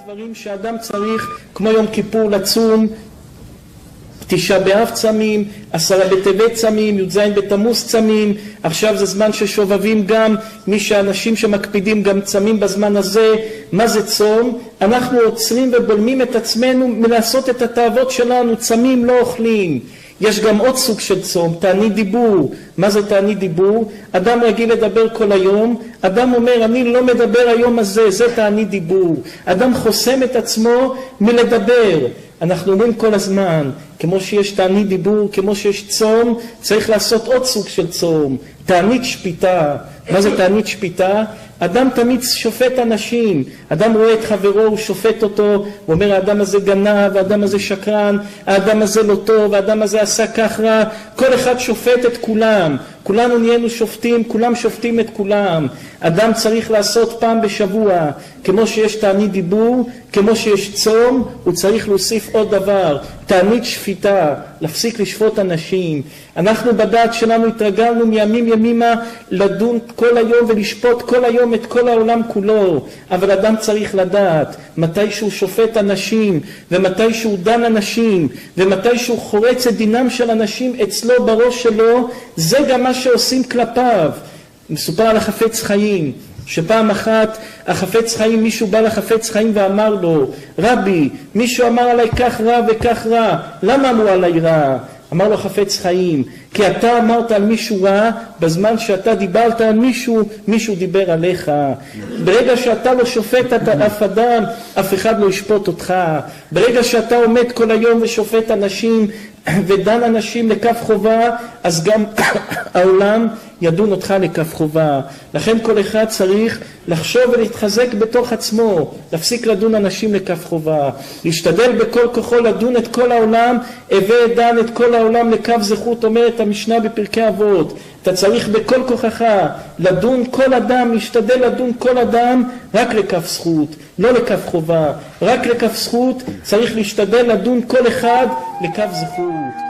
דברים שאדם צריך, כמו יום כיפור לצום, 9 באב צמים, 10 בטבת צמים, י"ז בתמוז צמים. עכשיו זה זמן ששובבים גם, מי שאנשים שמקפידים גם צמים בזמן הזה. מה זה צום? אנחנו עוצרים ובולמים את עצמנו מלעשות את התאוות שלנו. צמים לא אוכלים. יש גם עוד סוג של צום, תענית דיבור. מה זה תענית דיבור? אדם רגיל לדבר כל היום, אדם אומר אני לא מדבר היום הזה, זה תענית דיבור. אדם חוסם את עצמו מלדבר. אנחנו אומרים כל הזמן, כמו שיש תענית דיבור, כמו שיש צום, צריך לעשות עוד סוג של צום, תענית שפיטה. מה זה תענית שפיטה? אדם תמיד שופט אנשים, אדם רואה את חברו, הוא שופט אותו, הוא אומר האדם הזה גנב, האדם הזה שקרן, האדם הזה לא טוב, האדם הזה עשה כך רע. כל אחד שופט את כולם, כולנו נהיינו שופטים, כולם שופטים את כולם. אדם צריך לעשות פעם בשבוע, כמו שיש תענית דיבור, כמו שיש צום, הוא צריך להוסיף עוד דבר, תענית שפיטה, להפסיק לשפוט אנשים. אנחנו בדעת שלנו התרגלנו מימים ימימה לדון כל היום ולשפוט כל היום את כל העולם כולו, אבל אדם צריך לדעת מתי שהוא שופט אנשים ומתי שהוא דן אנשים ומתי שהוא חורץ את דינם של אנשים אצלו בראש שלו, זה גם מה שעושים כלפיו. מסופר על החפץ חיים, שפעם אחת החפץ חיים, מישהו בא לחפץ חיים ואמר לו, רבי, מישהו אמר עליי כך רע וכך רע, למה אמרו עליי רע? אמר לו חפץ חיים, כי אתה אמרת על מישהו רע בזמן שאתה דיברת על מישהו, מישהו דיבר עליך. ברגע שאתה לא שופט אף אדם, אף אחד לא ישפוט אותך. ברגע שאתה עומד כל היום ושופט אנשים ודן אנשים לכף חובה, אז גם העולם ידון אותך לכף חובה. לכן כל אחד צריך לחשוב ולהתחזק בתוך עצמו, להפסיק לדון אנשים לכף חובה, להשתדל בכל כוחו לדון את כל העולם, הווה דן את כל העולם לכף זכות, אומרת המשנה בפרקי אבות. אתה צריך בכל כוחך לדון כל אדם, להשתדל לדון כל אדם רק לכף זכות, לא לכף חובה, רק לכף זכות. צריך להשתדל לדון כל אחד לכף זכות.